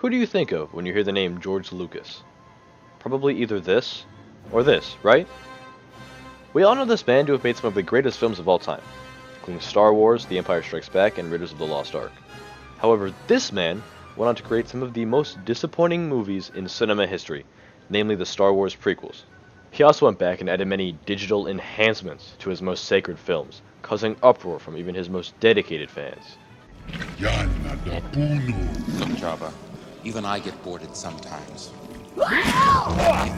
Who do you think of when you hear the name George Lucas? Probably either this or this, right? We all know this man to have made some of the greatest films of all time, including Star Wars, The Empire Strikes Back, and Raiders of the Lost Ark. However, this man went on to create some of the most disappointing movies in cinema history, namely the Star Wars prequels. He also went back and added many digital enhancements to his most sacred films, causing uproar from even his most dedicated fans. Look, Jabba, even I get bored sometimes. You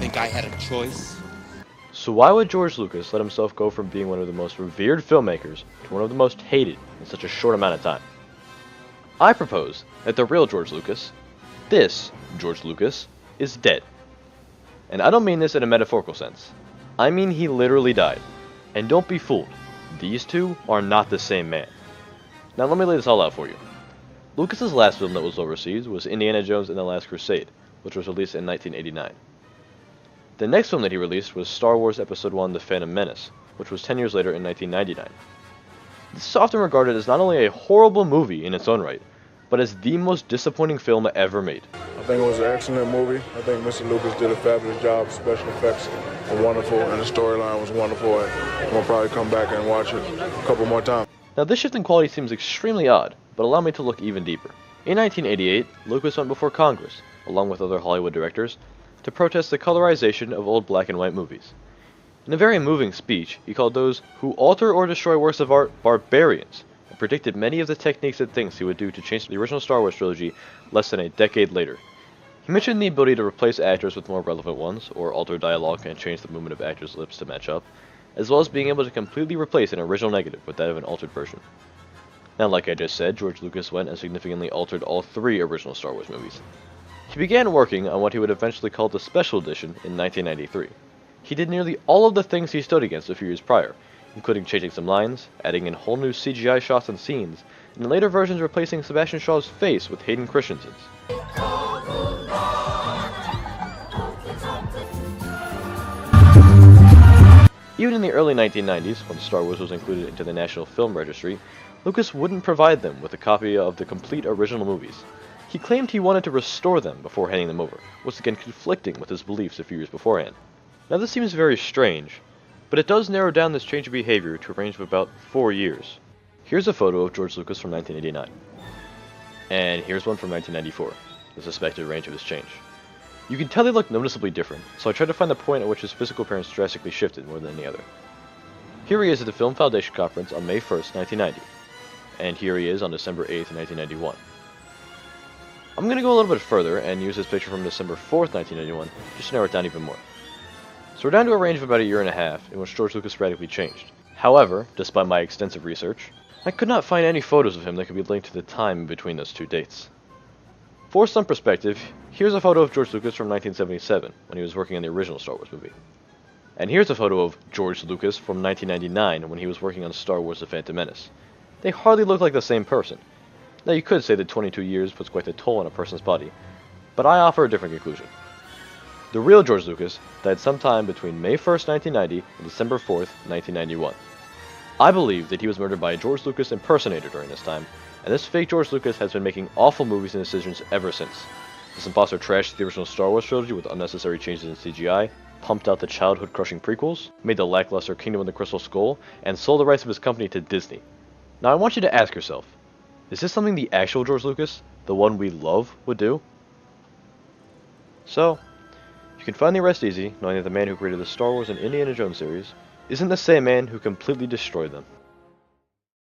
think I had a choice? So why would George Lucas let himself go from being one of the most revered filmmakers to one of the most hated in such a short amount of time? I propose that the real George Lucas, this George Lucas, is dead. And I don't mean this in a metaphorical sense. I mean he literally died. And don't be fooled, these two are not the same man. Now let me lay this all out for you. Lucas's last film that was well received was Indiana Jones and the Last Crusade, which was released in 1989. The next film that he released was Star Wars Episode I: The Phantom Menace, which was 10 years later in 1999. This is often regarded as not only a horrible movie in its own right, but as the most disappointing film ever made. I think it was an excellent movie. I think Mr. Lucas did a fabulous job. Special effects were wonderful, and the storyline was wonderful, and I'm going to probably come back and watch it a couple more times. Now this shift in quality seems extremely odd, but allow me to look even deeper. In 1988, Lucas went before Congress, along with other Hollywood directors, to protest the colorization of old black and white movies. In a very moving speech, he called those who alter or destroy works of art barbarians, and predicted many of the techniques and things he would do to change the original Star Wars trilogy less than a decade later. He mentioned the ability to replace actors with more relevant ones, or alter dialogue and change the movement of actors' lips to match up, as well as being able to completely replace an original negative with that of an altered version. Now, like I just said, George Lucas went and significantly altered all three original Star Wars movies. He began working on what he would eventually call the Special Edition in 1993. He did nearly all of the things he stood against a few years prior, including changing some lines, adding in whole new CGI shots and scenes, and in later versions replacing Sebastian Shaw's face with Hayden Christensen's. Even in the early 1990s, when Star Wars was included into the National Film Registry, Lucas wouldn't provide them with a copy of the complete original movies. He claimed he wanted to restore them before handing them over, once again conflicting with his beliefs a few years beforehand. Now this seems very strange, but it does narrow down this change of behavior to a range of about 4 years. Here's a photo of George Lucas from 1989. And here's one from 1994, the suspected range of his change. You can tell they look noticeably different, so I tried to find the point at which his physical appearance drastically shifted more than any other. Here he is at the Film Foundation Conference on May 1st, 1990, and here he is on December 8th, 1991. I'm going to go a little bit further and use this picture from December 4th, 1991, just to narrow it down even more. So we're down to a range of about a year and a half in which George Lucas radically changed. However, despite my extensive research, I could not find any photos of him that could be linked to the time in between those two dates. For some perspective, here's a photo of George Lucas from 1977, when he was working on the original Star Wars movie. And here's a photo of George Lucas from 1999, when he was working on Star Wars: The Phantom Menace. They hardly look like the same person. Now you could say that 22 years puts quite the toll on a person's body, but I offer a different conclusion. The real George Lucas died sometime between May 1st, 1990 and December 4th, 1991. I believe that he was murdered by a George Lucas impersonator during this time, and this fake George Lucas has been making awful movies and decisions ever since. This imposter trashed the original Star Wars trilogy with unnecessary changes in CGI, pumped out the childhood-crushing prequels, made the lackluster Kingdom of the Crystal Skull, and sold the rights of his company to Disney. Now I want you to ask yourself, is this something the actual George Lucas, the one we love, would do? So, you can finally rest easy knowing that the man who created the Star Wars and Indiana Jones series isn't the same man who completely destroyed them.